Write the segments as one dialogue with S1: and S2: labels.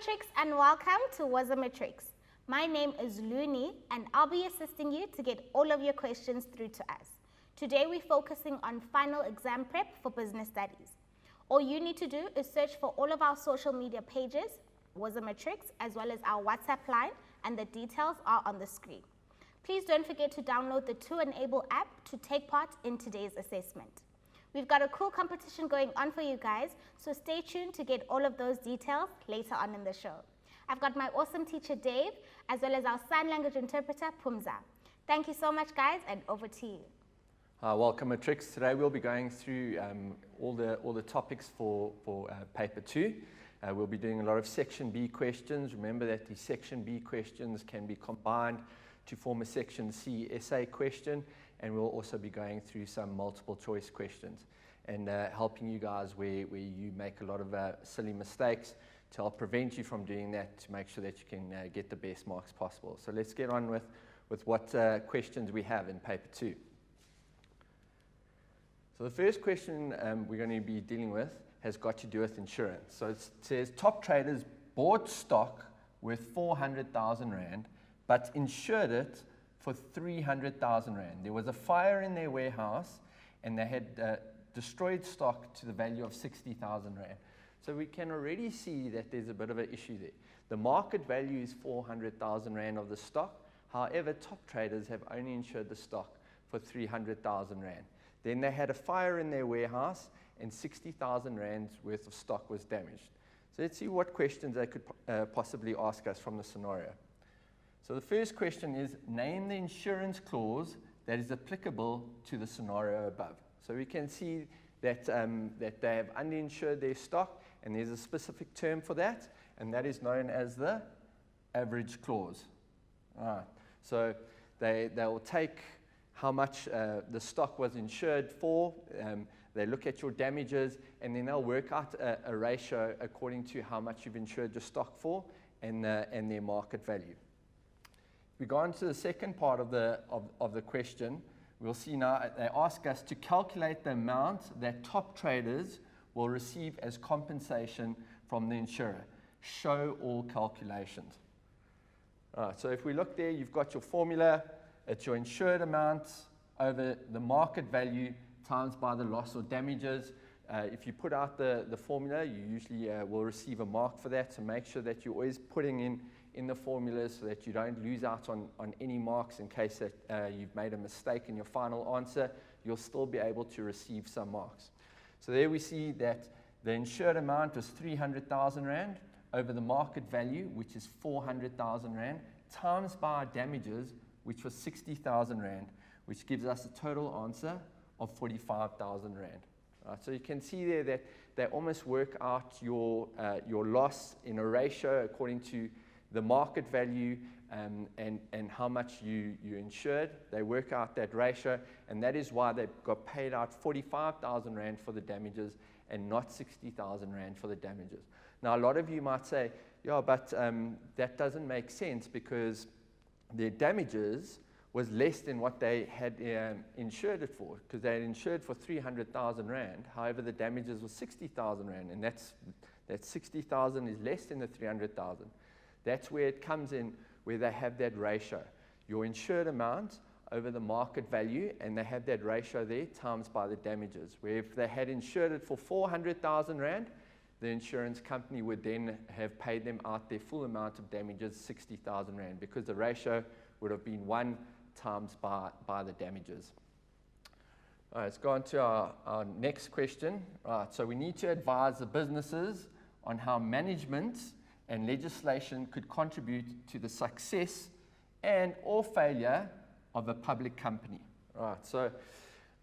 S1: Matrix and welcome to Was a Matrix. My name is Looney and I'll be assisting you to get all of your questions through to us. Today we're focusing on final exam prep for business studies. All you need to do is search for all of our social media pages, Was a Matrix, as well as our WhatsApp line, and the details are on the screen. Please don't forget to download the To-Enable app to take part in today's assessment. We've got a cool competition going on for you guys, so stay tuned to get all of those details later on in the show. I've got my awesome teacher Dave, as well as our sign language interpreter Pumza. Thank you so much guys, and over to you.
S2: Welcome Matrix. Today we'll be going through all the topics for paper 2. We'll be doing a lot of section B questions. Remember that the section B questions can be combined to form a section C essay question, and we'll also be going through some multiple choice questions and helping you guys where you make a lot of silly mistakes to help prevent you from doing that, to make sure that you can get the best marks possible. So let's get on with what questions we have in paper 2. So the first question we're going to be dealing with has got to do with insurance. So it says top traders bought stock worth 400,000 Rand, but insured it for 300,000 Rand. There was a fire in their warehouse and they had destroyed stock to the value of 60,000 Rand. So we can already see that there's a bit of an issue there. The market value is 400,000 Rand of the stock. However, top traders have only insured the stock for 300,000 Rand. Then they had a fire in their warehouse and 60,000 Rand's worth of stock was damaged. So let's see what questions they could possibly ask us from the scenario. So the first question is, name the insurance clause that is applicable to the scenario above. So we can see that, that they have underinsured their stock, and there's a specific term for that, and that is known as the average clause. All right. So they will take how much the stock was insured for, they look at your damages, and then they'll work out a ratio according to how much you've insured your stock for and their market value. We go on to the second part of the question. We'll see now they ask us to calculate the amount that top traders will receive as compensation from the insurer. Show all calculations. All right, so if we look there, you've got your formula. It's your insured amount over the market value times by the loss or damages. If you put out the formula, you usually will receive a mark for that. So make sure that you're always putting in the formulas so that you don't lose out on any marks in case that you've made a mistake in your final answer. You'll still be able to receive some marks. So there we see that the insured amount was 300,000 Rand over the market value, which is 400,000 Rand, times by our damages, which was 60,000 Rand, which gives us a total answer of 45,000 Rand. So you can see there that they almost work out your loss in a ratio according to the market value and how much you insured. They work out that ratio, and that is why they got paid out 45,000 Rand for the damages and not 60,000 Rand for the damages. Now, a lot of you might say, yeah, but that doesn't make sense because their damages was less than what they had insured it for, because they had insured for 300,000 Rand. However, the damages was 60,000 Rand, and that 60,000 is less than the 300,000. That's where it comes in, where they have that ratio. Your insured amount over the market value, and they have that ratio there times by the damages, where if they had insured it for 400,000 Rand, the insurance company would then have paid them out their full amount of damages, 60,000 Rand, because the ratio would have been 1 times by the damages. All right, let's go on to our next question. All right, so we need to advise the businesses on how management and legislation could contribute to the success and or failure of a public company. All right, so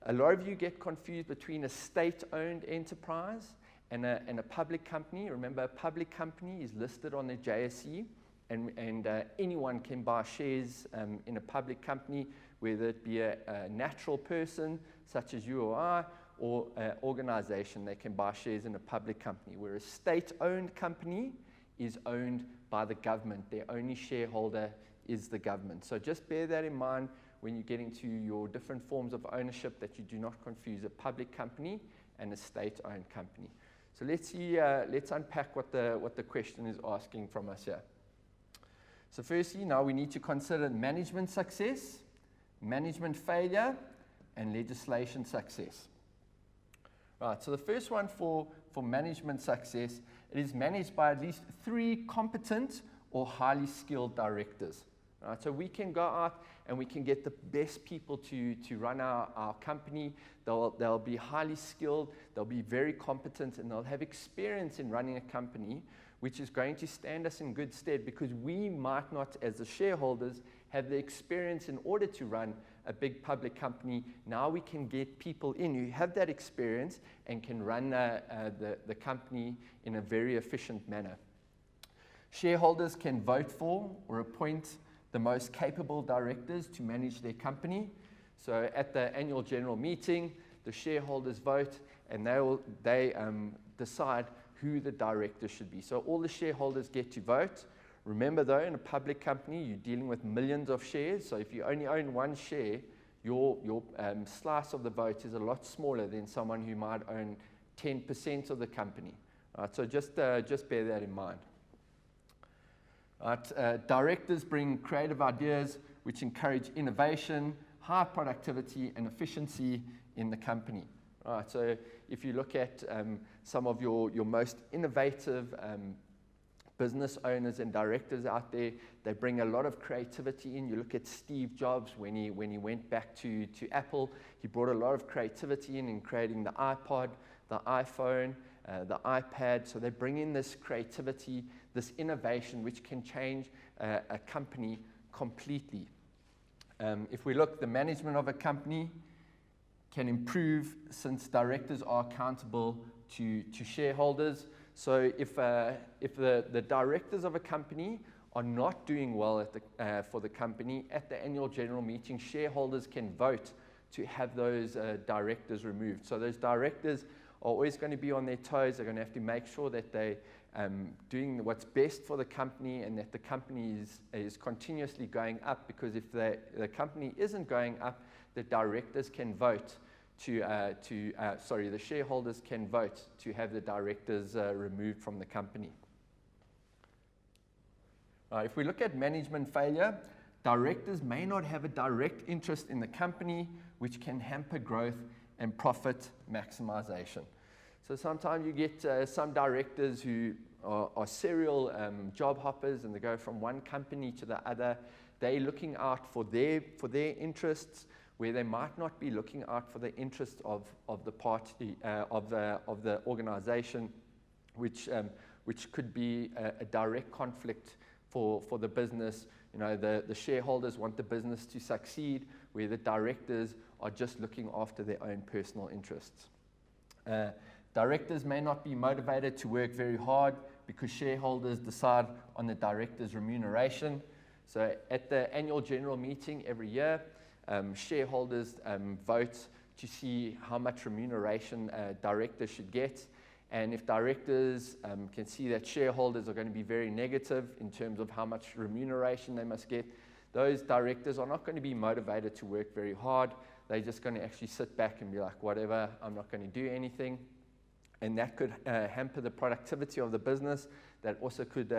S2: a lot of you get confused between a state-owned enterprise and a public company. Remember, a public company is listed on the JSE, and anyone can buy shares in a public company, whether it be a natural person such as you or I, or an organization. They can buy shares in a public company, where a state-owned company is owned by the government. Their only shareholder is the government. So just bear that in mind when you get into your different forms of ownership, that you do not confuse a public company and a state-owned company. So let's see, let's unpack what the question is asking from us here. So firstly, now we need to consider management success, management failure, and legislation success. Right, so the first one for management success, it is managed by at least 3 competent or highly skilled directors. Right, so we can go out and we can get the best people to run our company. They'll be highly skilled, they'll be very competent, and they'll have experience in running a company, which is going to stand us in good stead because we might not, as the shareholders, have the experience in order to run a big public company. Now we can get people in who have that experience and can run the company in a very efficient manner. Shareholders can vote for or appoint the most capable directors to manage their company. So at the annual general meeting, the shareholders vote and they decide who the directors should be. So all the shareholders get to vote. Remember though, in a public company, you're dealing with millions of shares. So if you only own 1 share, your slice of the vote is a lot smaller than someone who might own 10% of the company. Right, so just bear that in mind. Right, directors bring creative ideas which encourage innovation, high productivity and efficiency in the company. Right, so if you look at some of your most innovative business owners and directors out there, they bring a lot of creativity in. You look at Steve Jobs when he went back to Apple, he brought a lot of creativity in creating the iPod, the iPhone, the iPad. So they bring in this creativity, this innovation, which can change a company completely. If we look, the management of a company can improve since directors are accountable to shareholders. So if the directors of a company are not doing well for the company, at the annual general meeting, shareholders can vote to have those directors removed. So those directors are always going to be on their toes. They're going to have to make sure that they're doing what's best for the company and that the company is continuously going up, because if the company isn't going up, the directors can vote the shareholders can vote to have the directors removed from the company. If we look at management failure, directors may not have a direct interest in the company, which can hamper growth and profit maximization. So sometimes you get some directors who are serial job hoppers, and they go from one company to the other. They're looking out for their interests, where they might not be looking out for the interests of the party, of the organization, which could be a direct conflict for the business. You know, the shareholders want the business to succeed, where the directors are just looking after their own personal interests. Directors may not be motivated to work very hard because shareholders decide on the director's remuneration. So at the annual general meeting every year, shareholders vote to see how much remuneration directors should get. And if directors can see that shareholders are going to be very negative in terms of how much remuneration they must get, those directors are not going to be motivated to work very hard. They're just going to actually sit back and be like, whatever, I'm not going to do anything. And that could hamper the productivity of the business. That also could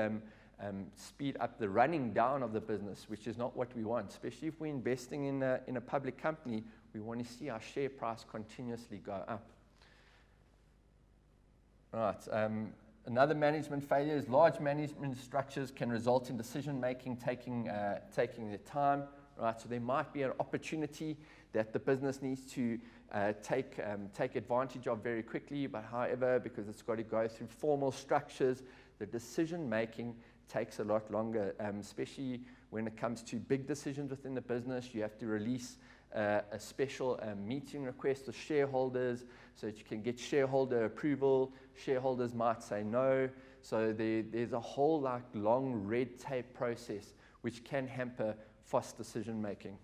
S2: speed up the running down of the business, which is not what we want. Especially if we're investing in a public company, we want to see our share price continuously go up. Right. Another management failure is large management structures can result in decision making taking their time. Right. So there might be an opportunity that the business needs to take advantage of very quickly, but however, because it's got to go through formal structures, the decision making takes a lot longer, especially when it comes to big decisions within the business. You have to release a special meeting request to shareholders so that you can get shareholder approval. Shareholders might say no. So there's a whole long red tape process which can hamper fast decision making.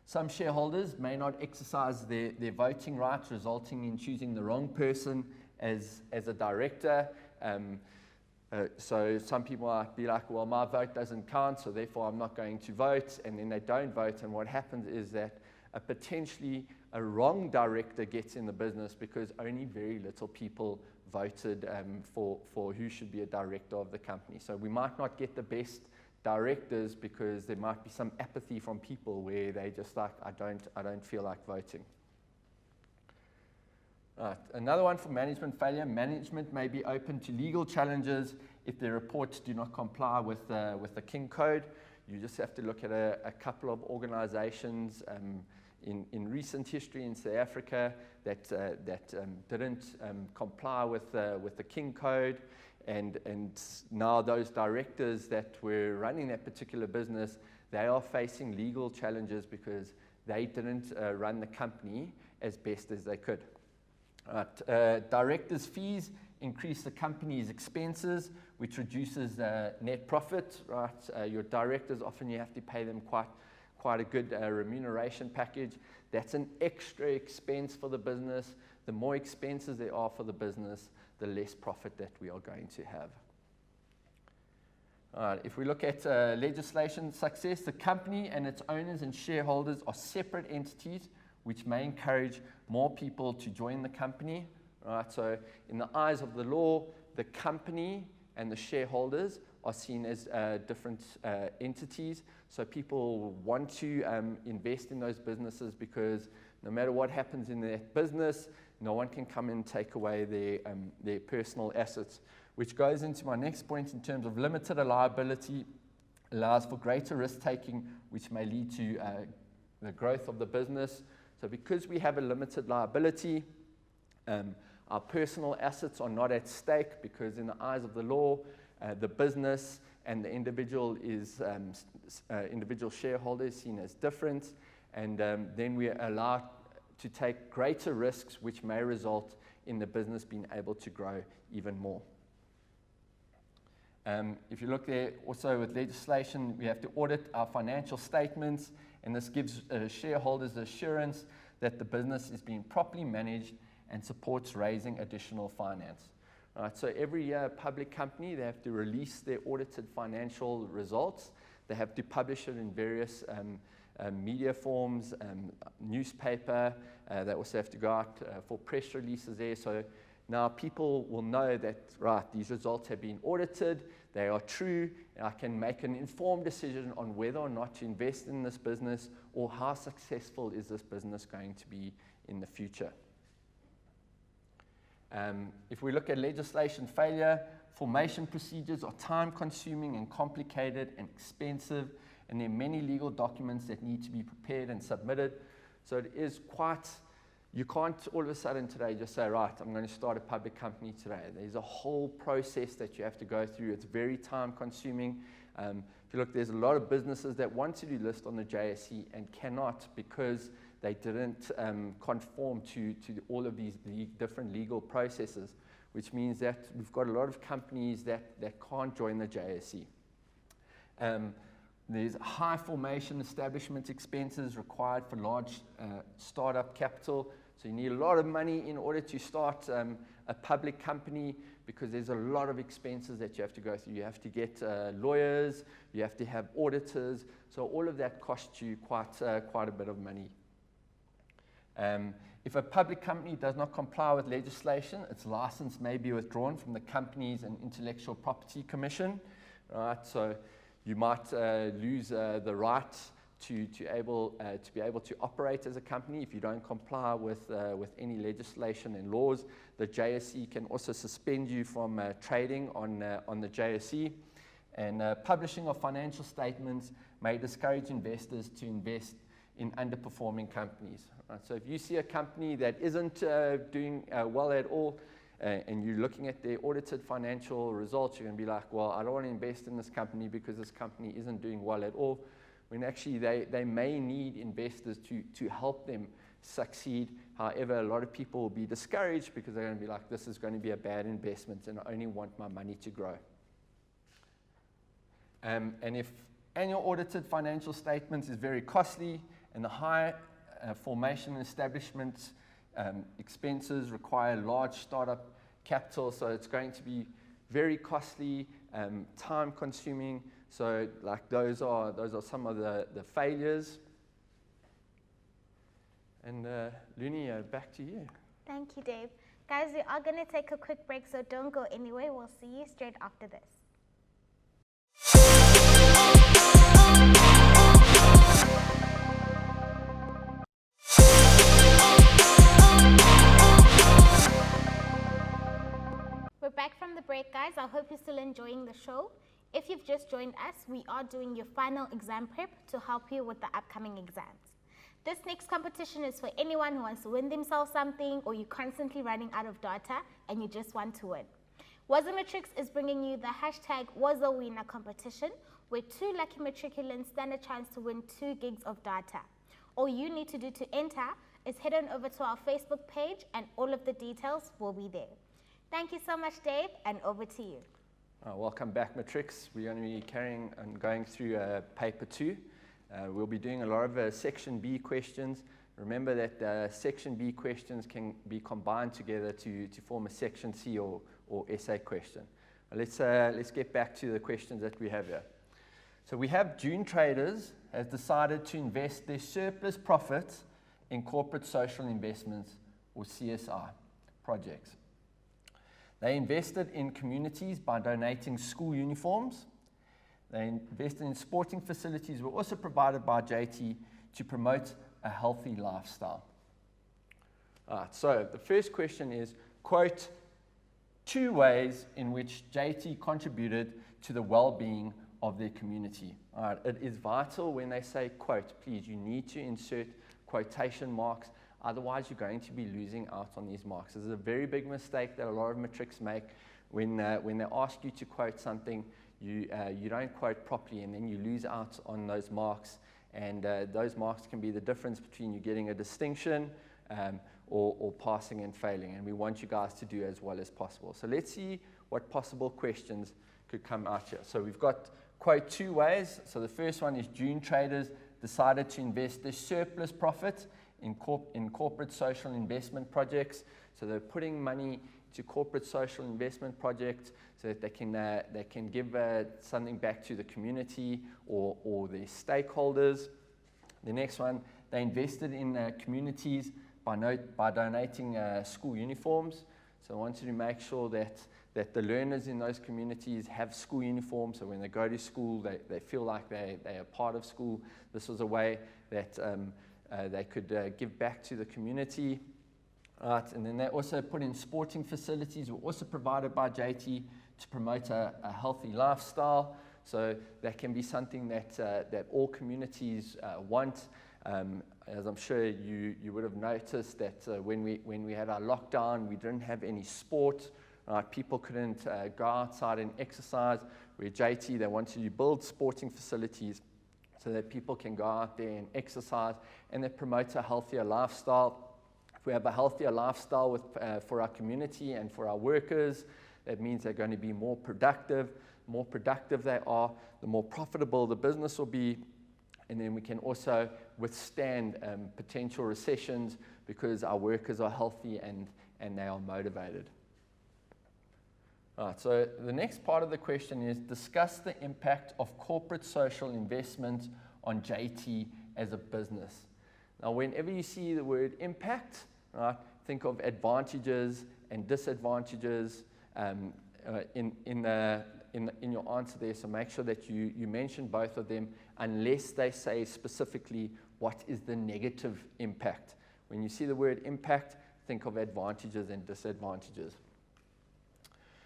S2: Some shareholders may not exercise their voting rights, resulting in choosing the wrong person as a director. So some people might be like, well, my vote doesn't count, so therefore I'm not going to vote, and then they don't vote, and what happens is that potentially a wrong director gets in the business because only very little people voted for who should be a director of the company. So we might not get the best directors because there might be some apathy from people where they just like, I don't feel like voting. Right. Another one for management failure. Management may be open to legal challenges if their reports do not comply with the King Code. You just have to look at a couple of organizations in recent history in South Africa that didn't comply with the King Code, and now those directors that were running that particular business, they are facing legal challenges because they didn't run the company as best as they could. Directors' fees increase the company's expenses, which reduces net profit. Right, your directors, often you have to pay them quite a good remuneration package. That's an extra expense for the business. The more expenses there are for the business, the less profit that we are going to have. All right, if we look at legislation success, the company and its owners and shareholders are separate entities, which may encourage more people to join the company. Right, so in the eyes of the law, the company and the shareholders are seen as different entities. So people want to invest in those businesses because no matter what happens in that business, no one can come and take away their personal assets, which goes into my next point in terms of limited liability, allows for greater risk-taking, which may lead to the growth of the business. So because we have a limited liability, our personal assets are not at stake because in the eyes of the law, the business and the individual individual shareholder is seen as different, and then we are allowed to take greater risks, which may result in the business being able to grow even more. If you look there, also with legislation, we have to audit our financial statements, and this gives shareholders the assurance that the business is being properly managed and supports raising additional finance. Right, so every year, a public company, they have to release their audited financial results. They have to publish it in various media forms, newspaper. They also have to go out for press releases there. So now people will know that, right, these results have been audited, they are true, and I can make an informed decision on whether or not to invest in this business or how successful is this business going to be in the future. If we look at legislation failure, formation procedures are time-consuming and complicated and expensive, and there are many legal documents that need to be prepared and submitted. So it is quite, you can't all of a sudden today just say, right, I'm going to start a public company today. There's a whole process that you have to go through. It's very time-consuming. If you look, there's a lot of businesses that want to list on the JSE and cannot because they didn't conform to all of these different legal processes, which means that we've got a lot of companies that can't join the JSE. There's high formation establishment expenses required for large startup capital. So you need a lot of money in order to start a public company because there's a lot of expenses that you have to go through. You have to get lawyers, you have to have auditors. So all of that costs you quite a bit of money. If a public company does not comply with legislation, its license may be withdrawn from the Companies and Intellectual Property Commission. Right? So you might lose the right to be able to operate as a company if you don't comply with any legislation and laws. The JSE can also suspend you from trading on the JSE. And publishing of financial statements may discourage investors to invest in underperforming companies. Right? So if you see a company that isn't doing well at all, and you're looking at their audited financial results, you're going to be like, well, I don't want to invest in this company because this company isn't doing well at all. When actually they may need investors to help them succeed. However, a lot of people will be discouraged because they're going to be like, this is going to be a bad investment and I only want my money to grow. And if annual audited financial statements is very costly and the high formation and establishment expenses require large startup capital, so it's going to be very costly, time consuming. So like those are some of the failures. And Luni, back to you.
S1: Thank you, Dave. Guys, we are going to take a quick break, so don't go anywhere. We'll see you straight after this. We're back from the break, guys. I hope you're still enjoying the show. If you've just joined us, we are doing your final exam prep to help you with the upcoming exams. This next competition is for anyone who wants to win themselves something, or you're constantly running out of data and you just want to win. Wazomatrix is bringing you the hashtag WazoWinner competition, where 2 lucky matriculants stand a chance to win 2 gigs of data. All you need to do to enter is head on over to our Facebook page and all of the details will be there. Thank you so much, Dave, and over to you.
S2: Welcome back, Matrix. We're going to be carrying and going through paper 2. We'll be doing a lot of section B questions. Remember that section B questions can be combined together to form a section C or essay question. Let's get back to the questions that we have here. So we have June Traders has decided to invest their surplus profits in corporate social investments, or CSI, projects. They invested in communities by donating school uniforms. They invested in sporting facilities were also provided by JT to promote a healthy lifestyle. All right, so the first question is, quote, 2 ways in which JT contributed to the well-being of their community. All right, it is vital when they say quote, please, you need to insert quotation marks, otherwise you're going to be losing out on these marks. This is a very big mistake that a lot of matrics make when they ask you to quote something. You don't quote properly, and then you lose out on those marks, and those marks can be the difference between you getting a distinction or passing and failing, and we want you guys to do as well as possible. So let's see what possible questions could come out here. So we've got quote 2 ways. So the first one is June Traders decided to invest their surplus profit in corporate social investment projects. So they're putting money to corporate social investment projects so that they can give something back to the community or their stakeholders. The next one, they invested in communities by donating school uniforms. So I wanted to make sure that the learners in those communities have school uniforms, so when they go to school, they feel like they are part of school. This was a way that they could give back to the community. Right, and then they also put in sporting facilities, were also provided by JT to promote a healthy lifestyle. So that can be something that all communities want. As I'm sure you would have noticed that when we had our lockdown, we didn't have any sport. People couldn't go outside and exercise. With JT, they wanted to build sporting facilities so that people can go out there and exercise, and they promote a healthier lifestyle. If we have a healthier lifestyle for our community and for our workers, that means they're going to be more productive. The more productive they are, the more profitable the business will be, and then we can also withstand potential recessions because our workers are healthy and they are motivated. All right, so the next part of the question is, discuss the impact of corporate social investment on JT as a business. Now, whenever you see the word impact, right, think of advantages and disadvantages in your answer there. So make sure that you mention both of them, unless they say specifically what is the negative impact. When you see the word impact, think of advantages and disadvantages.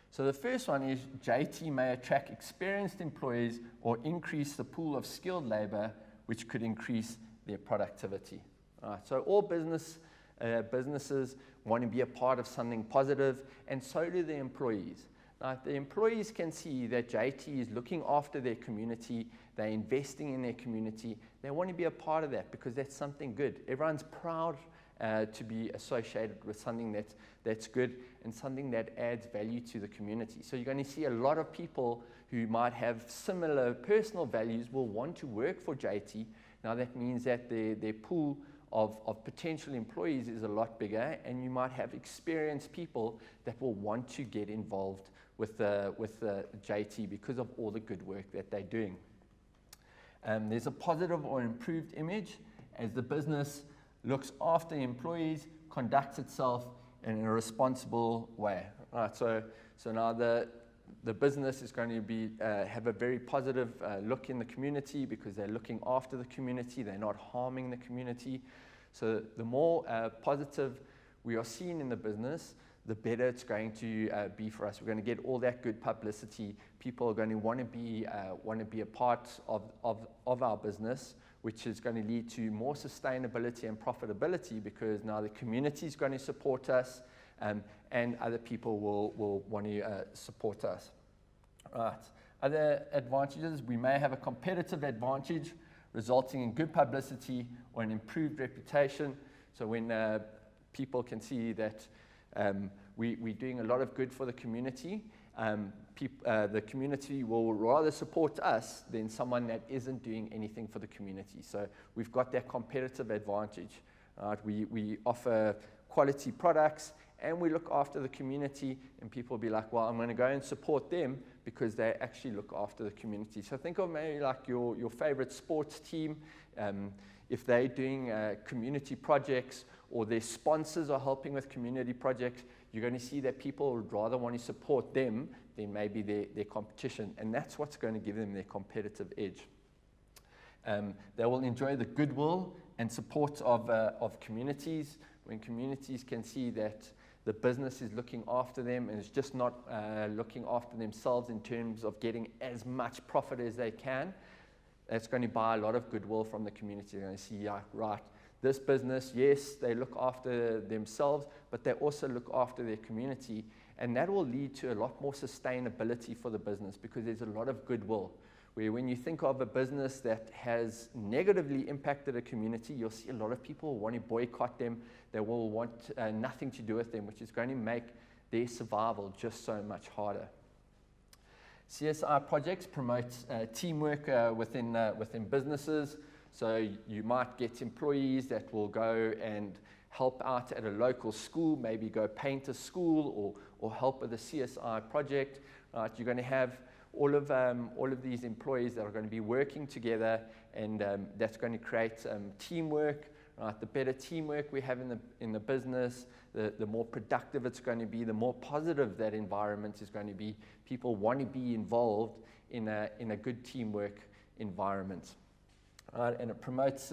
S2: So the first one is, JT may attract experienced employees or increase the pool of skilled labor, which could increase their productivity. All right, so all businesses want to be a part of something positive, and so do the employees. Now, the employees can see that JT is looking after their community, they're investing in their community, they want to be a part of that because that's something good. Everyone's proud to be associated with something that's good and something that adds value to the community. So you're going to see a lot of people who might have similar personal values will want to work for JT. Now that means that their pool of potential employees is a lot bigger, and you might have experienced people that will want to get involved with JT because of all the good work that they're doing. There's a positive or improved image as the business looks after employees, conducts itself and in a responsible way. Right, so now the business is going to be have a very positive look in the community because they're looking after the community, they're not harming the community. So the more positive we are seen in the business, the better it's going to be for us. We're going to get all that good publicity. People are going to want to be a part of our business, which is going to lead to more sustainability and profitability because now the community is going to support us, and other people will want to support us. Right. Other advantages, we may have a competitive advantage resulting in good publicity or an improved reputation. So when people can see that we're doing a lot of good for the community, the community will rather support us than someone that isn't doing anything for the community. So we've got that competitive advantage. We offer quality products and we look after the community, and people will be like, well, I'm going to go and support them because they actually look after the community. So think of maybe like your favorite sports team. If they're doing community projects or their sponsors are helping with community projects, you're going to see that people would rather want to support them than maybe their competition. And that's what's going to give them their competitive edge. They will enjoy the goodwill and support of communities. When communities can see that the business is looking after them and is just not looking after themselves in terms of getting as much profit as they can, that's going to buy a lot of goodwill from the community. They're going to see, yeah, right, this business, yes, they look after themselves, but they also look after their community. And that will lead to a lot more sustainability for the business because there's a lot of goodwill. Where when you think of a business that has negatively impacted a community, you'll see a lot of people want to boycott them. They will want nothing to do with them, which is going to make their survival just so much harder. CSI projects promote teamwork within businesses. So you might get employees that will go and help out at a local school, maybe go paint a school or help with a CSI project. Right? You're going to have all of these employees that are going to be working together, and that's going to create teamwork. Right? The better teamwork we have in the business, the more productive it's going to be, the more positive that environment is going to be. People want to be involved in a good teamwork environment. Right? And it promotes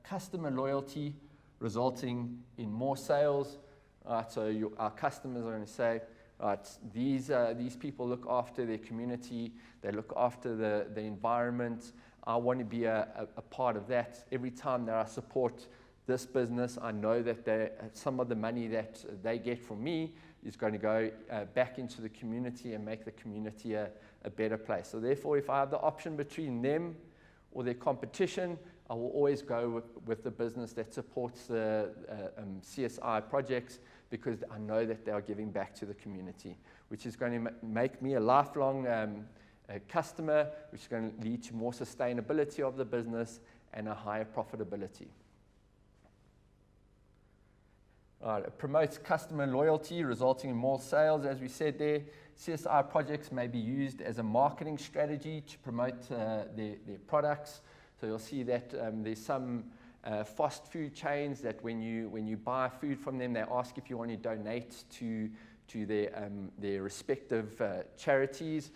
S2: customer loyalty, resulting in more sales. Right? So our customers are going to say, right, these people look after their community, they look after the environment. I want to be a part of that. Every time that I support this business, I know that some of the money that they get from me is going to go back into the community and make the community a better place. So therefore, if I have the option between them or their competition, I will always go with the business that supports the CSI projects, because I know that they are giving back to the community, which is going to make me a lifelong customer, which is going to lead to more sustainability of the business and a higher profitability. It promotes customer loyalty, resulting in more sales, as we said there. CSI projects may be used as a marketing strategy to promote their products. So you'll see that there's some fast food chains that when you buy food from them, they ask if you want to donate to their respective charities,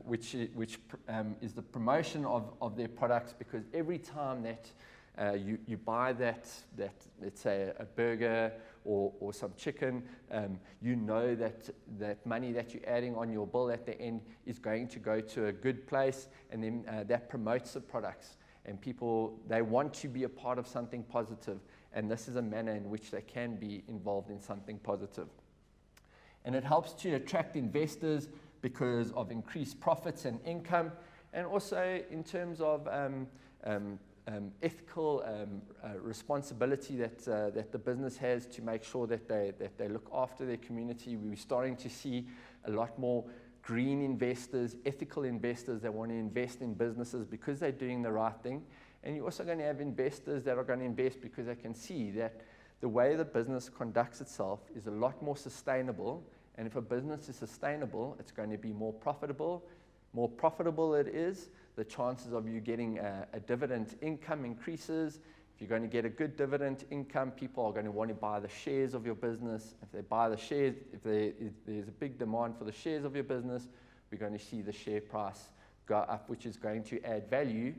S2: which is the promotion of their products, because every time that you buy that, let's say, a burger or some chicken, you know that money that you're adding on your bill at the end is going to go to a good place, and then that promotes the products. And people, they want to be a part of something positive, and this is a manner in which they can be involved in something positive. And it helps to attract investors because of increased profits and income, and also in terms of ethical responsibility that the business has to make sure that they look after their community. We're starting to see a lot more green investors, ethical investors that want to invest in businesses because they're doing the right thing. And you're also going to have investors that are going to invest because they can see that the way the business conducts itself is a lot more sustainable. And if a business is sustainable, it's going to be more profitable. More profitable it is, the chances of you getting a dividend income increases, If you're going to get a good dividend income, people are going to want to buy the shares of your business. If they buy the shares, if there's a big demand for the shares of your business, we're going to see the share price go up, which is going to add value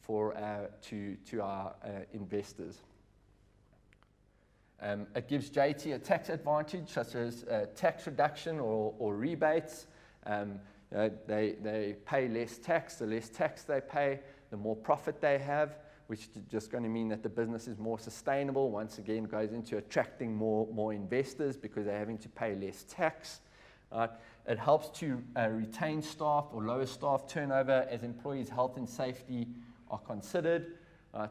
S2: to our investors. It gives JT a tax advantage, such as tax reduction or rebates. They pay less tax. The less tax they pay, the more profit they have, which is just going to mean that the business is more sustainable. Once again, goes into attracting more investors because they're having to pay less tax. It helps to retain staff or lower staff turnover as employees' health and safety are considered.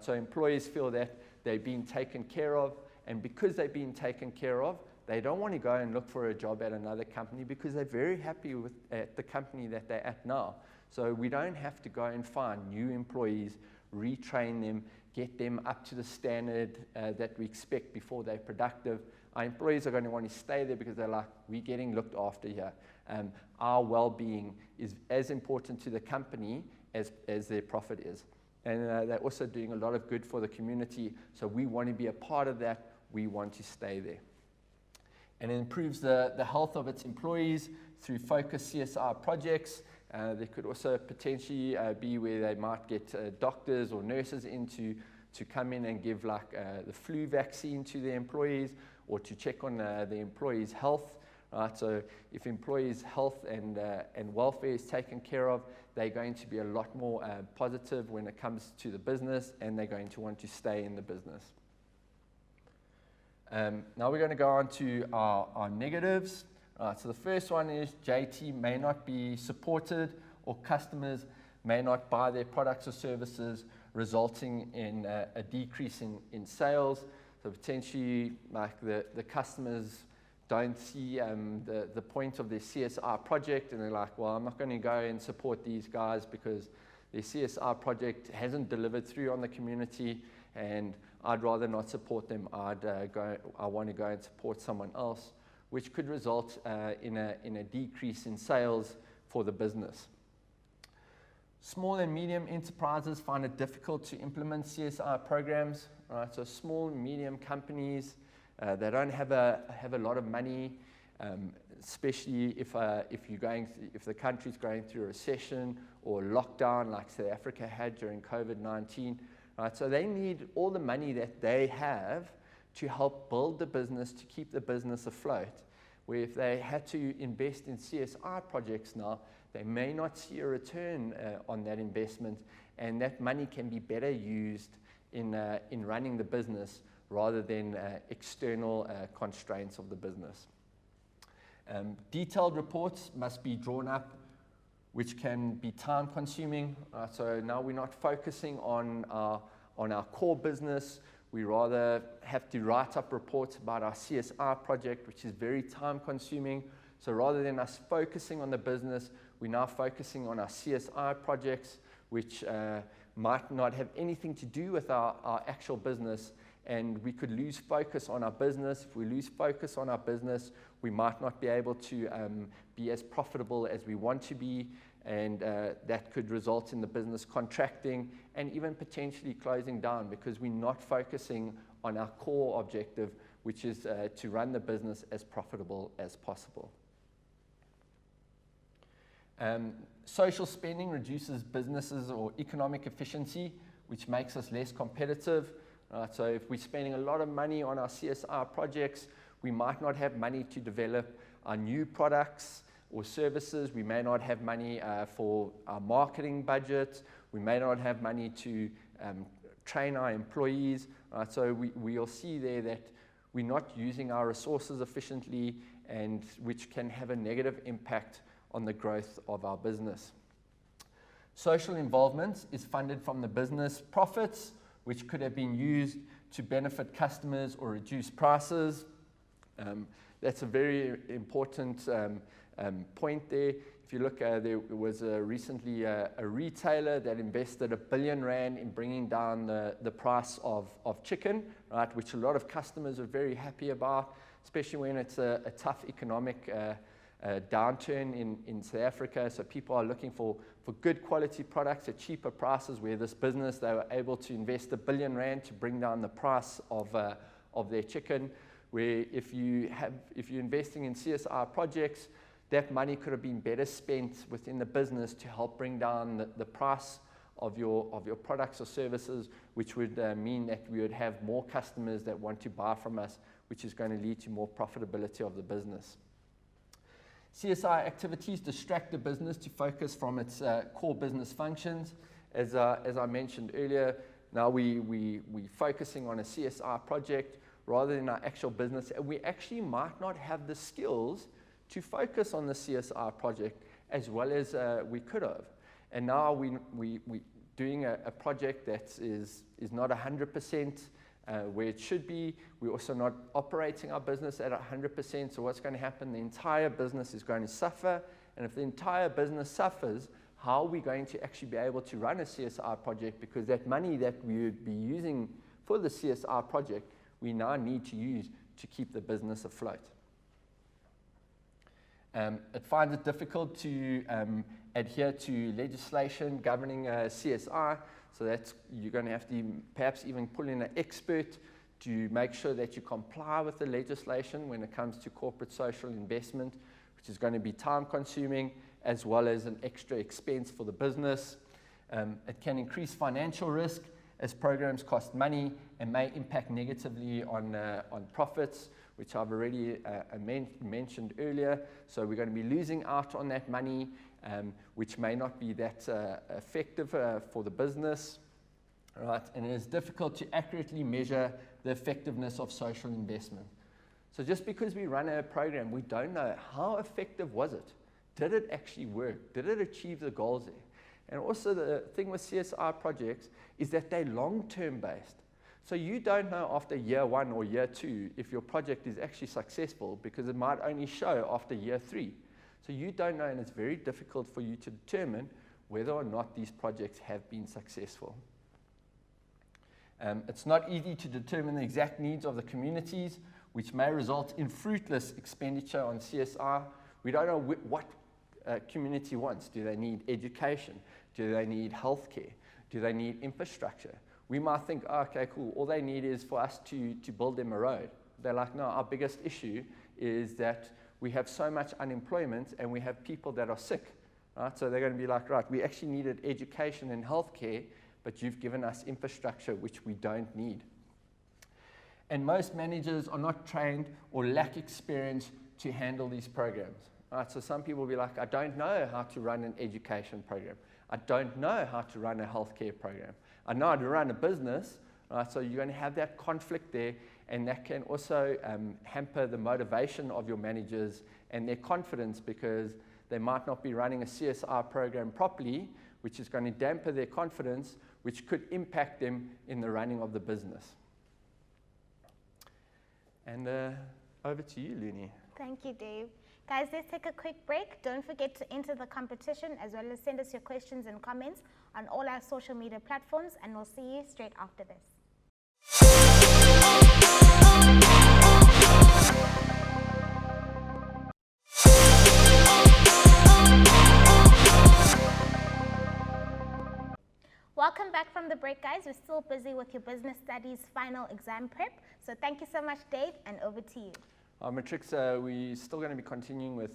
S2: So employees feel that they're being taken care of, and because they're being taken care of, they don't want to go and look for a job at another company because they're very happy with the company that they're at now. So we don't have to go and find new employees, retrain them, get them up to the standard that we expect before they're productive. Our employees are going to want to stay there because they're like, we're getting looked after here. Our well-being is as important to the company as their profit is. And they're also doing a lot of good for the community, so we want to be a part of that. We want to stay there. And it improves the health of its employees through focused CSR projects. There could also potentially be where they might get doctors or nurses in to come in and give like the flu vaccine to their employees, or to check on the employees' health. Right? So if employees' health and welfare is taken care of, they're going to be a lot more positive when it comes to the business, and they're going to want to stay in the business. Now we're going to go on to our negatives. So the first one is JT may not be supported, or customers may not buy their products or services, resulting in a decrease in sales. So potentially, like the customers don't see the point of their CSR project, and they're like, well, I'm not going to go and support these guys because their CSR project hasn't delivered through on the community, and I'd rather not support them. I want to go and support someone else, which could result in a decrease in sales for the business. Small and medium enterprises find it difficult to implement CSR programs. Right? So small and medium companies, they don't have a lot of money, especially if the country's going through a recession or lockdown like South Africa had during COVID-19. Right? So they need all the money that they have to help build the business, to keep the business afloat. Where if they had to invest in CSR projects now, they may not see a return on that investment, and that money can be better used in running the business rather than external constraints of the business. Detailed reports must be drawn up, which can be time consuming. So now we're not focusing on our core business. We rather have to write up reports about our CSR project, which is very time consuming. So rather than us focusing on the business, we're now focusing on our CSR projects, which might not have anything to do with our actual business, and we could lose focus on our business. If we lose focus on our business, we might not be able to be as profitable as we want to be, and that could result in the business contracting and even potentially closing down because we're not focusing on our core objective, which is to run the business as profitable as possible. Social spending reduces businesses or economic efficiency, which makes us less competitive. So if we're spending a lot of money on our CSR projects, we might not have money to develop our new products or services. We may not have money for our marketing budget. We may not have money to train our employees. So we'll see there that we're not using our resources efficiently, and which can have a negative impact on the growth of our business. Social involvement is funded from the business profits, which could have been used to benefit customers or reduce prices. That's a very important point there. If you look, there was recently a retailer that invested R1 billion in bringing down the price of chicken, right, which a lot of customers are very happy about, especially when it's a tough economic downturn in South Africa, so people are looking for good quality products at cheaper prices, where this business, they were able to invest R1 billion to bring down the price of their chicken, where if you're investing in CSR projects, that money could have been better spent within the business to help bring down the price of your products or services, which would mean that we would have more customers that want to buy from us, which is going to lead to more profitability of the business. CSI activities distract the business to focus from its core business functions. As I mentioned earlier, now we're focusing on a CSR project rather than our actual business, and we actually might not have the skills to focus on the CSR project as well as we could have. And now we're doing a project that is not 100% where it should be. We're also not operating our business at 100%. So what's going to happen? The entire business is going to suffer. And if the entire business suffers, how are we going to actually be able to run a CSR project? Because that money that we would be using for the CSR project, we now need to use to keep the business afloat. It finds it difficult to adhere to legislation governing CSR. So you're going to have to perhaps even pull in an expert to make sure that you comply with the legislation when it comes to corporate social investment, which is going to be time consuming as well as an extra expense for the business. It can increase financial risk as programs cost money and may impact negatively on profits, which I've already mentioned earlier. So we're going to be losing out on that money, which may not be that effective for the business, right? And it is difficult to accurately measure the effectiveness of social investment. So just because we run a program, we don't know how effective was it. Did it actually work? Did it achieve the goals there? And also the thing with CSR projects is that they're long-term based. So you don't know after year 1 or year 2 if your project is actually successful, because it might only show after year 3. So you don't know, and it's very difficult for you to determine whether or not these projects have been successful. It's not easy to determine the exact needs of the communities, which may result in fruitless expenditure on CSR. We don't know what community wants. Do they need education? Do they need healthcare? Do they need infrastructure? We might think, oh, okay, cool, all they need is for us to build them a road. They're like, no, our biggest issue is that we have so much unemployment and we have people that are sick, right? So they're going to be like, right, we actually needed education and healthcare, but you've given us infrastructure, which we don't need. And most managers are not trained or lack experience to handle these programs, right? So some people will be like, I don't know how to run an education program. I don't know how to run a healthcare program. I know how to run a business, right? So you're going to have that conflict there, and that can also hamper the motivation of your managers and their confidence, because they might not be running a CSR program properly, which is going to dampen their confidence, which could impact them in the running of the business. And over to you, Luni.
S1: Thank you, Dave. Guys, let's take a quick break. Don't forget to enter the competition, as well as send us your questions and comments on all our social media platforms, and we'll see you straight after this. Welcome back from the break, guys. We're still busy with your business studies final exam prep. So thank you so much, Dave, and over to you.
S2: Matrix, we're still going to be continuing with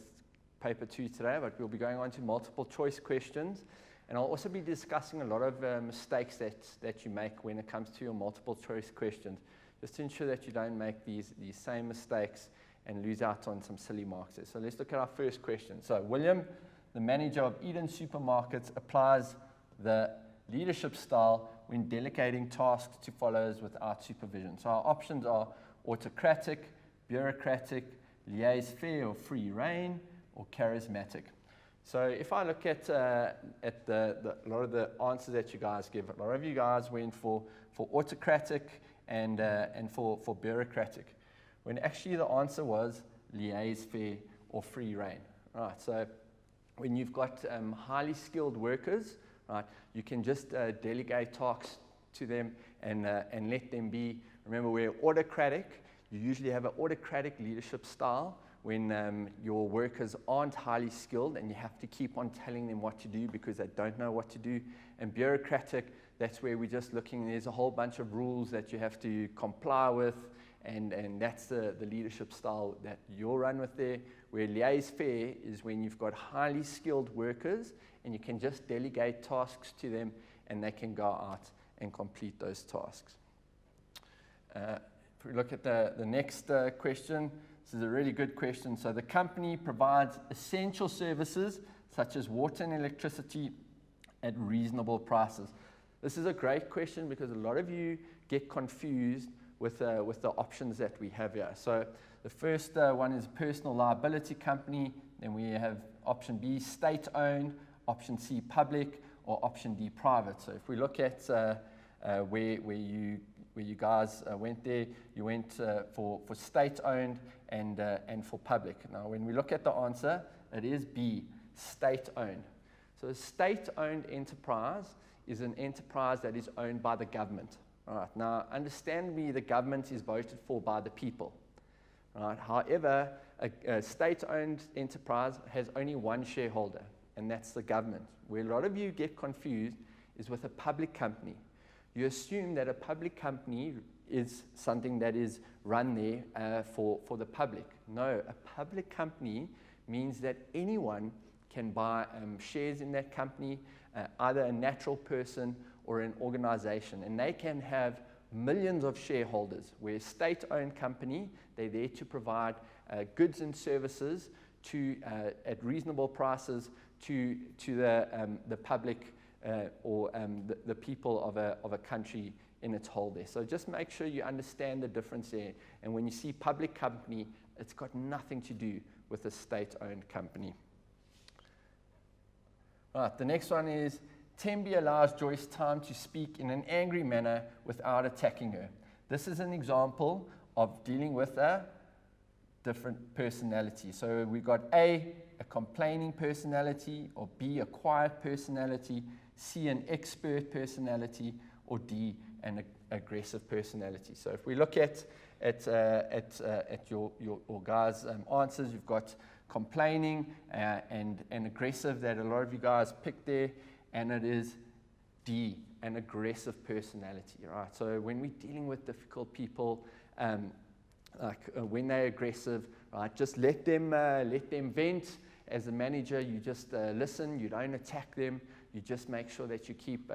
S2: paper 2 today, but we'll be going on to multiple choice questions. And I'll also be discussing a lot of mistakes that you make when it comes to your multiple choice questions, just to ensure that you don't make these same mistakes and lose out on some silly marks there. So let's look at our first question. So William, the manager of Eden Supermarkets, applies the leadership style when delegating tasks to followers without supervision. So our options are autocratic, bureaucratic, laissez-faire or free rein, or charismatic. So if I look at a lot of the answers that you guys give, a lot of you guys went for autocratic and for bureaucratic, when actually the answer was laissez-faire or free rein. Right. So when you've got highly skilled workers, right, you can just delegate tasks to them and let them be. Remember, we're autocratic. You usually have an autocratic leadership style when your workers aren't highly skilled and you have to keep on telling them what to do because they don't know what to do. And bureaucratic, that's where we're just looking, there's a whole bunch of rules that you have to comply with, and that's the leadership style that you'll run with there. Where laissez-faire is when you've got highly skilled workers and you can just delegate tasks to them and they can go out and complete those tasks. If we look at the next question, this is a really good question. So the company provides essential services such as water and electricity at reasonable prices. This is a great question because a lot of you get confused with the options that we have here. So the first one is personal liability company. Then we have option B, state-owned, option C, public, or option D, private. So if we look at where you guys went there, you went for state-owned and for public. Now, when we look at the answer, it is B, state-owned. So a state-owned enterprise is an enterprise that is owned by the government. All right. Now, understand me, the government is voted for by the people. Right. However, a state-owned enterprise has only one shareholder, and that's the government. Where a lot of you get confused is with a public company. You assume that a public company is something that is run there for the public. No, a public company means that anyone can buy shares in that company, either a natural person or an organization, and they can have millions of shareholders. Where a state-owned company, they're there to provide goods and services at reasonable prices to the public or the people of a country in its whole there. So just make sure you understand the difference there. And when you see public company, it's got nothing to do with a state-owned company. All right, the next one is Tembi allows Joyce time to speak in an angry manner without attacking her. This is an example of dealing with a different personality. So we've got A, a complaining personality, or B, a quiet personality, C, an expert personality, or D, an aggressive personality. So if we look at your guys' answers, you've got complaining and aggressive that a lot of you guys picked there, and it is D, an aggressive personality, right? So when we're dealing with difficult people, when they're aggressive, right, just let them vent. As a manager, you just listen, you don't attack them, you just make sure that you keep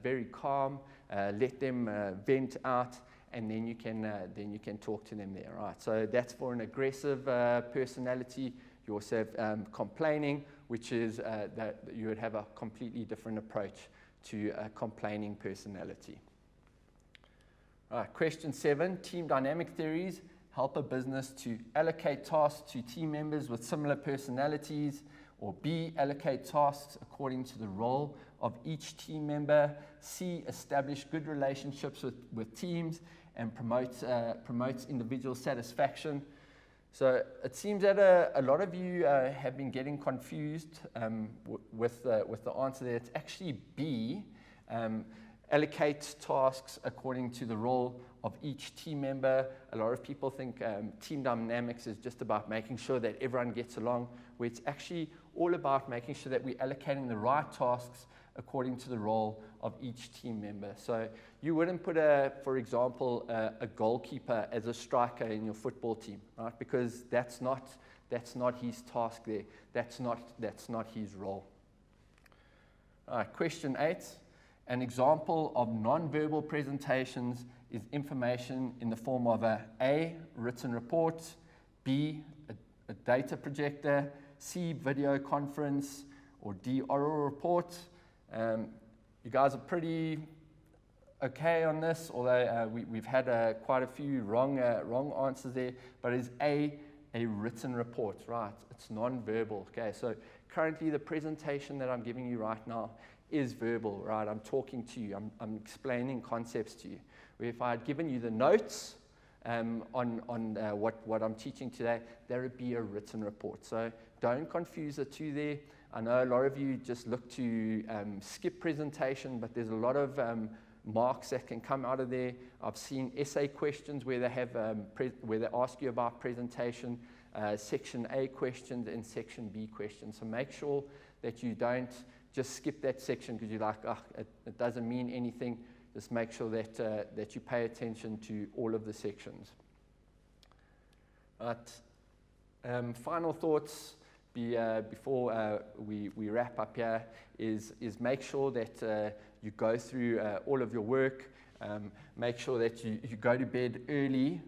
S2: very calm, let them vent out, and then you can talk to them there, right? So that's for an aggressive personality. You also have complaining, which is that you would have a completely different approach to a complaining personality. All right, question 7, team dynamic theories help a business to allocate tasks to team members with similar personalities, or B, allocate tasks according to the role of each team member, C, establish good relationships with teams and promotes individual satisfaction. So it seems that a lot of you have been getting confused with the answer there. It's actually B, allocate tasks according to the role of each team member. A lot of people think team dynamics is just about making sure that everyone gets along, where it's actually all about making sure that we're allocating the right tasks according to the role of each team member. So you wouldn't put, for example, a goalkeeper as a striker in your football team, right? Because that's not his task there. That's not his role. All right, question 8. An example of non-verbal presentations is information in the form of A, written report, B, a data projector, C, video conference, or D, oral report. You guys are pretty okay on this, although we've had quite a few wrong answers there, but it's A, written report, right? It's non-verbal, okay? So currently the presentation that I'm giving you right now is verbal, right? I'm talking to you, I'm explaining concepts to you. Where if I had given you the notes on what I'm teaching today, there would be a written report. So don't confuse the two there. I know a lot of you just look to skip presentation, but there's a lot of marks that can come out of there. I've seen essay questions where they have where they ask you about presentation. section A questions and section B questions. So make sure that you don't just skip that section because you're like, oh, it doesn't mean anything. Just make sure that, that you pay attention to all of the sections. Final thoughts before we wrap up here is make sure that you go through all of your work. Make sure that you go to bed early.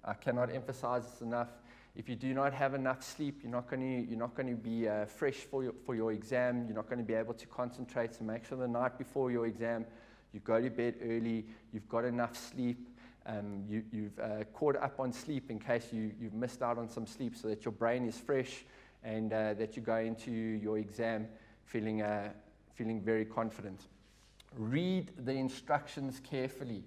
S2: I cannot emphasize this enough. If you do not have enough sleep, you're not going to be fresh for your exam. You're not going to be able to concentrate. So make sure the night before your exam, you go to bed early. You've got enough sleep. You've caught up on sleep in case you've missed out on some sleep, so that your brain is fresh and that you go into your exam feeling very confident. Read the instructions carefully.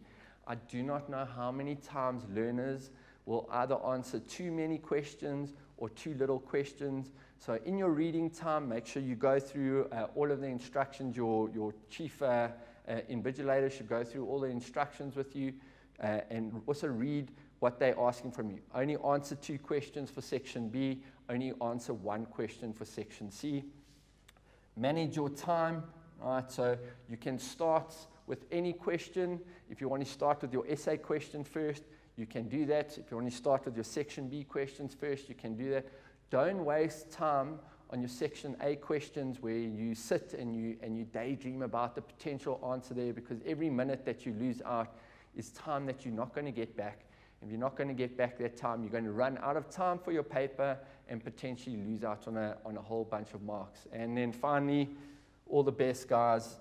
S2: I do not know how many times learners will either answer too many questions or too little questions. So in your reading time, make sure you go through all of the instructions. Your chief invigilator should go through all the instructions with you and also read what they're asking from you. Only answer 2 questions for section B, only answer 1 question for section C. Manage your time, right? So you can start with any question. If you want to start with your essay question first, you can do that. If you want to start with your section B questions first, you can do that. Don't waste time on your section A questions where you sit and you daydream about the potential answer there, because every minute that you lose out is time that you're not going to get back. If you're not going to get back that time, you're going to run out of time for your paper and potentially lose out on a whole bunch of marks. And then finally, all the best, guys.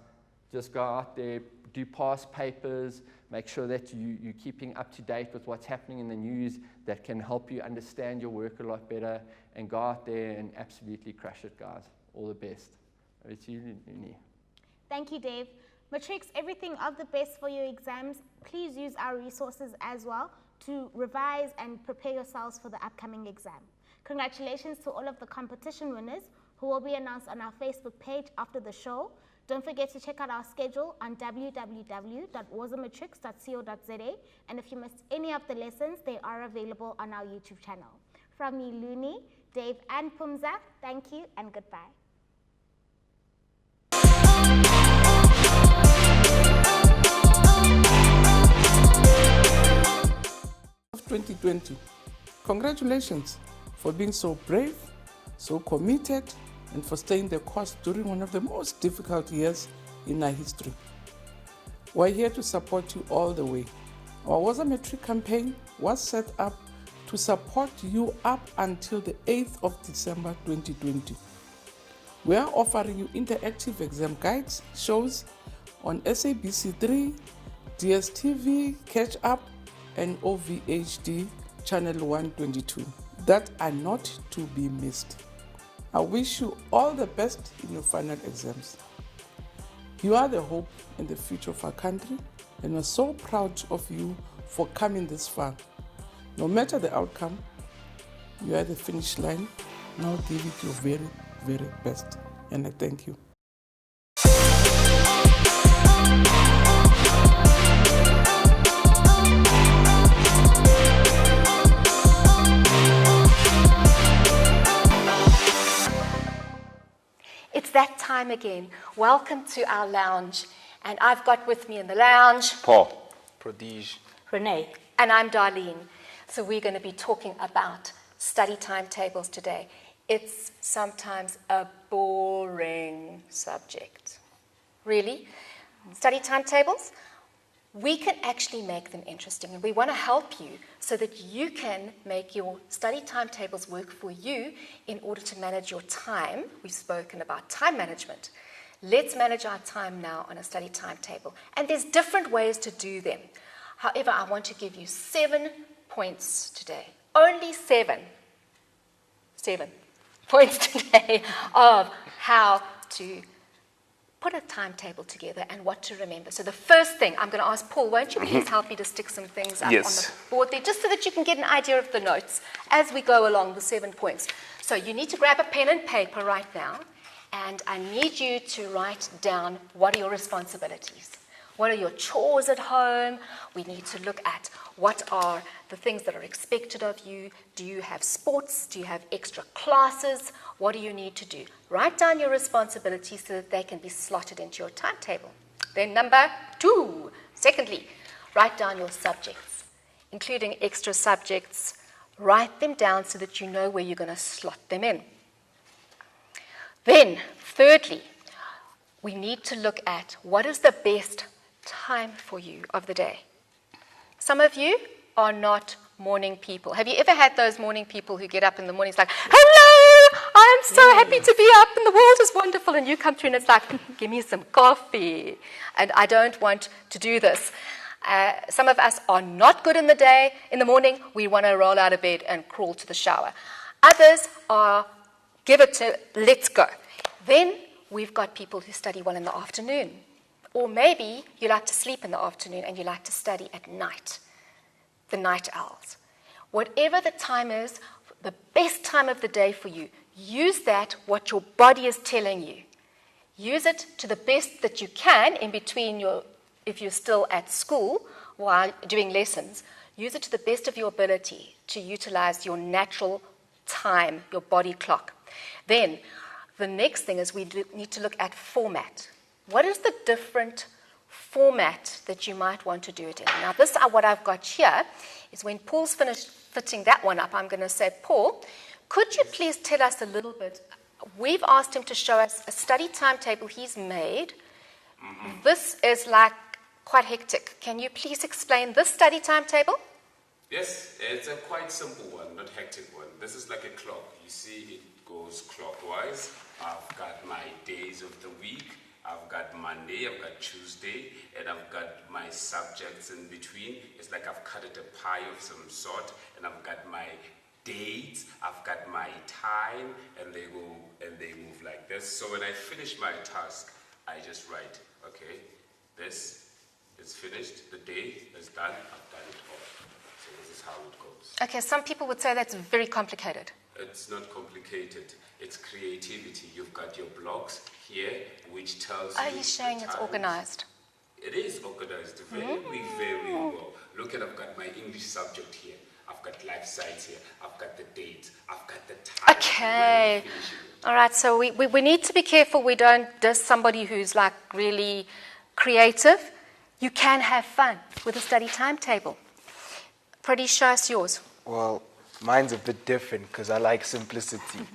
S2: Just go out there, do past papers, make sure that you're keeping up to date with what's happening in the news that can help you understand your work a lot better, and go out there and absolutely crush it, guys. All the best. Over to you, Luni.
S1: Thank you, Dave. Matrix, everything of the best for your exams. Please use our resources as well to revise and prepare yourselves for the upcoming exam. Congratulations to all of the competition winners who will be announced on our Facebook page after the show. Don't forget to check out our schedule on www.wazamatrix.co.za, and if you missed any of the lessons, they are available on our YouTube channel. From me, Luni, Dave, and Pumza, thank you and goodbye.
S3: Of 2020, congratulations for being so brave, so committed, and for staying the course during one of the most difficult years in our history. We're here to support you all the way. Our Waza Matric campaign was set up to support you up until the 8th of December 2020. We are offering you interactive exam guides, shows on SABC3, DSTV, Catch Up, and OVHD Channel 122 that are not to be missed. I wish you all the best in your final exams. You are the hope and the future of our country, and we're so proud of you for coming this far. No matter the outcome, you are at the finish line. Now give it your very, very best. And I thank you.
S4: It's that time again. Welcome to our lounge. And I've got with me in the lounge
S5: Paul, Prodige,
S4: Renee, and I'm Darlene. So we're going to be talking about study timetables today. It's sometimes a boring subject. Really? Study timetables? We can actually make them interesting, and we want to help you so that you can make your study timetables work for you in order to manage your time. We've spoken about time management. Let's manage our time now on a study timetable. And there's different ways to do them. However, I want to give you 7 points today. Only 7 points today of how to put a timetable together and what to remember. So the first thing, I'm going to ask Paul, won't you please help me to stick some things up on the board there, just so that you can get an idea of the notes as we go along the 7 points. So you need to grab a pen and paper right now, and I need you to write down what are your responsibilities. What are your chores at home? We need to look at what are the things that are expected of you. Do you have sports? Do you have extra classes? What do you need to do? Write down your responsibilities so that they can be slotted into your timetable. Then number 2, secondly, write down your subjects, including extra subjects. Write them down so that you know where you're going to slot them in. Then, thirdly, we need to look at what is the best time for you of the day. Some of you are not morning people. Have you ever had those morning people who get up in the morning, it's like, hello, I'm so happy to be up and the world is wonderful, and you come through and it's like, give me some coffee, and I don't want to do this. Some of us are not good in the day. In the morning, we want to roll out of bed and crawl to the shower. Others are, give it to, let's go. Then we've got people who study well in the afternoon. Or maybe you like to sleep in the afternoon and you like to study at night. The night owls. Whatever the time is, the best time of the day for you, use that, what your body is telling you. Use it to the best that you can in between if you're still at school while doing lessons. Use it to the best of your ability to utilize your natural time, your body clock. Then, the next thing is we need to look at format. What is the different format that you might want to do it in? Now, what I've got here is when Paul's finished fitting that one up, I'm going to say, Paul, could you please tell us a little bit? We've asked him to show us a study timetable he's made. Mm-hmm. This is like quite hectic. Can you please explain this study timetable?
S6: Yes, it's a quite simple one, not hectic one. This is like a clock. You see, it goes clockwise. I've got my days of the week. I've got Monday, I've got Tuesday, and I've got my subjects in between. It's like I've cut it a pie of some sort, and I've got my dates, I've got my time, and they move like this. So when I finish my task, I just write, okay, this is finished, the day is done, I've done it all. So this is how it goes.
S4: Okay, some people would say that's very complicated.
S6: It's not complicated. It's creativity. You've got your blocks here, which tells you.
S4: Are you saying it's organized?
S6: It is organized very, very well. Look at, I've got my English subject here. I've got life science here. I've got the date. I've got the time.
S4: Okay. All right, so we need to be careful we don't diss somebody who's like really creative. You can have fun with a study timetable. Pretty sure it's yours.
S7: Well, mine's a bit different because I like simplicity.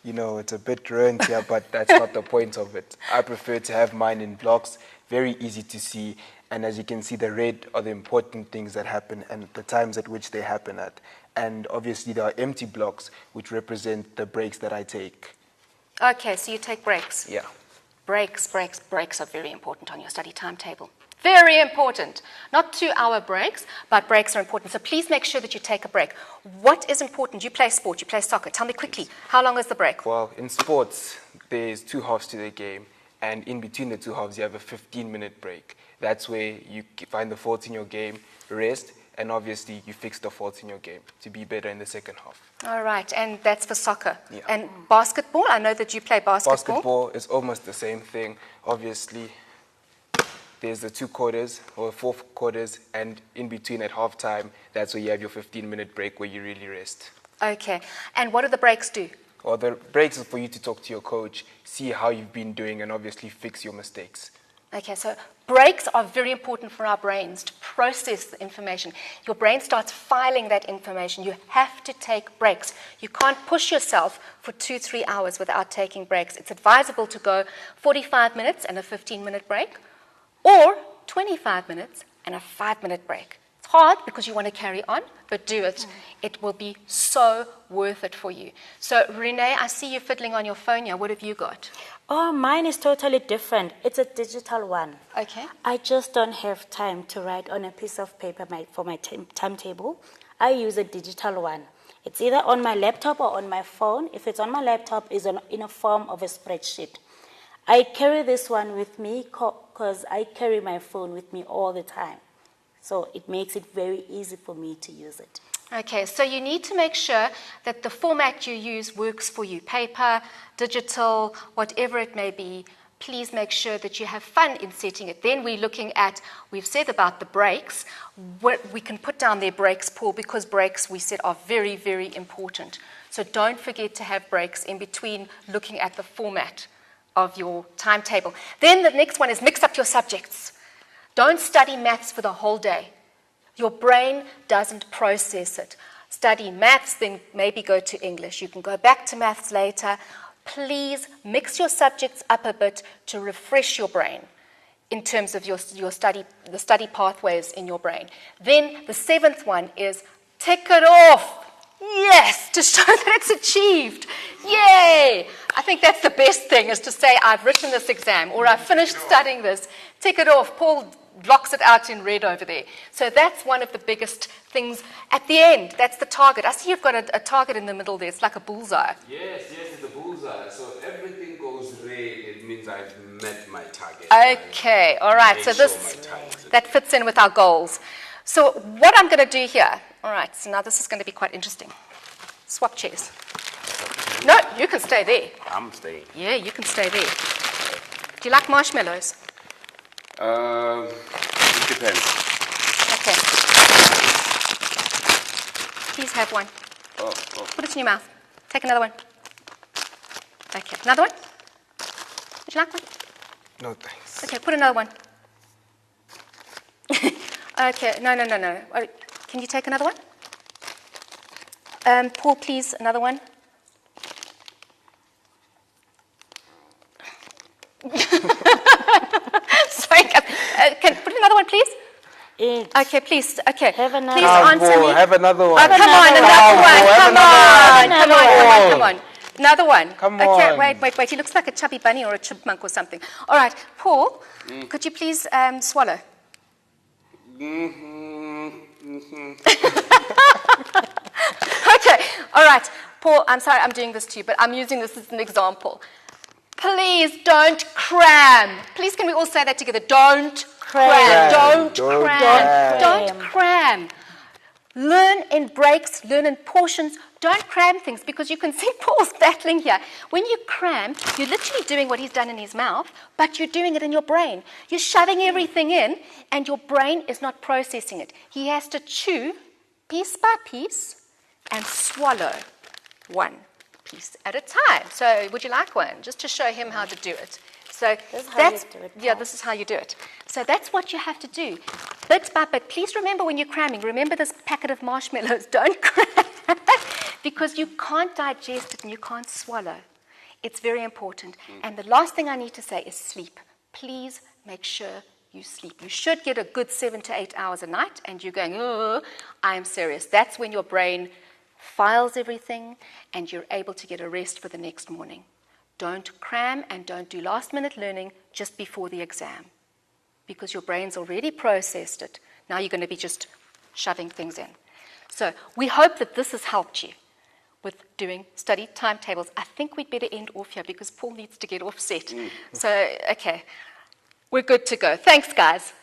S7: You know, it's a bit ruined here, but that's not the point of it. I prefer to have mine in blocks, very easy to see, and as you can see, the red are the important things that happen and the times at which they happen at. And obviously there are empty blocks which represent the breaks that I take.
S4: Okay, so you take breaks.
S7: Yeah.
S4: Breaks are very important on your study timetable. Very important. Not 2-hour breaks, but breaks are important. So please make sure that you take a break. What is important? You play sport, you play soccer. Tell me quickly, how long is the break?
S7: Well, in sports, there's 2 halves to the game, and in between the 2 halves, you have a 15-minute break. That's where you find the faults in your game, rest, and obviously you fix the faults in your game to be better in the second half.
S4: All right, and that's for soccer.
S7: Yeah.
S4: And basketball, I know that you play basketball.
S7: Basketball is almost the same thing, obviously. There's the 2 quarters or 4 quarters, and in between at halftime, that's where you have your 15-minute break where you really rest.
S4: Okay, and what do the breaks do?
S7: Well, the breaks is for you to talk to your coach, see how you've been doing, and obviously fix your mistakes.
S4: Okay, so breaks are very important for our brains to process the information. Your brain starts filing that information. You have to take breaks. You can't push yourself for 2-3 hours without taking breaks. It's advisable to go 45 minutes and a 15-minute break, or 25 minutes and a 5-minute break. It's hard because you want to carry on, but do it. It will be so worth it for you. So, Renee, I see you fiddling on your phone here. What have you got?
S8: Oh, mine is totally different. It's a digital one.
S4: Okay.
S8: I just don't have time to write on a piece of paper for my timetable. I use a digital one. It's either on my laptop or on my phone. If it's on my laptop, it's in a form of a spreadsheet. I carry this one with me because I carry my phone with me all the time. So it makes it very easy for me to use it.
S4: Okay, so you need to make sure that the format you use works for you. Paper, digital, whatever it may be, please make sure that you have fun in setting it. Then we're looking at, we've said about the breaks. We can put down their breaks, Paul, because breaks, we said, are very, very important. So don't forget to have breaks in between looking at the format of your timetable. Then the next one is mix up your subjects. Don't study maths for the whole day. Your brain doesn't process it. Study maths, then maybe go to English. You can go back to maths later. Please mix your subjects up a bit to refresh your brain in terms of the study pathways in your brain. Then the 7th one is tick it off. Yes, to show that it's achieved. Yay! I think that's the best thing, is to say, I've written this exam, or I've finished studying this. Tick it off. Paul blocks it out in red over there. So that's one of the biggest things at the end. That's the target. I see you've got a target in the middle there. It's like a bullseye.
S6: Yes, it's a bullseye. So everything goes red. It means I've met my target.
S4: Okay, all right. So that fits in with our goals. So what I'm going to do here, all right, so now this is going to be quite interesting. Swap chairs. No, you can stay there.
S6: I'm staying.
S4: Yeah, you can stay there. Do you like marshmallows?
S6: It depends.
S4: Okay. Please have one.
S6: Oh.
S4: Put it in your mouth. Take another one. Okay, another one? Would you like one?
S7: No, thanks.
S4: Okay, put another one. Okay, no. Oh, can you take another one? Paul, please, another one. Sorry, can put another one, please? Okay, please. Okay,
S8: Have another
S4: please
S8: one.
S4: answer me.
S7: Have another one.
S4: Oh, come on, another one. Come on. Another one.
S7: Come
S4: Okay,
S7: on.
S4: wait. He looks like a chubby bunny or a chipmunk or something. All right, Paul, could you please swallow? Okay, all right. Paul, I'm sorry I'm doing this to you, but I'm using this as an example. Please don't cram. Please, can we all say that together? Don't cram. Don't cram. Don't cram. Learn in breaks, learn in portions. Don't cram things, because you can see Paul's battling here. When you cram, you're literally doing what he's done in his mouth, but you're doing it in your brain. You're shoving everything in, and your brain is not processing it. He has to chew piece by piece and swallow one piece at a time. So would you like one? Just to show him how to do it. So
S8: This is how you do it,
S4: yeah,
S8: Paul.
S4: this is how you do it. So that's what you have to do, bit by bit. Please remember when you're cramming, remember this packet of marshmallows. Don't cram, because you can't digest it and you can't swallow. It's very important. And the last thing I need to say is sleep. Please make sure you sleep. You should get a good 7 to 8 hours a night, and you're going, oh, I am serious. That's when your brain files everything and you're able to get a rest for the next morning. Don't cram and don't do last-minute learning just before the exam, because your brain's already processed it. Now you're going to be just shoving things in. So we hope that this has helped you with doing study timetables. I think we'd better end off here because Paul needs to get off set. So, okay, we're good to go. Thanks, guys.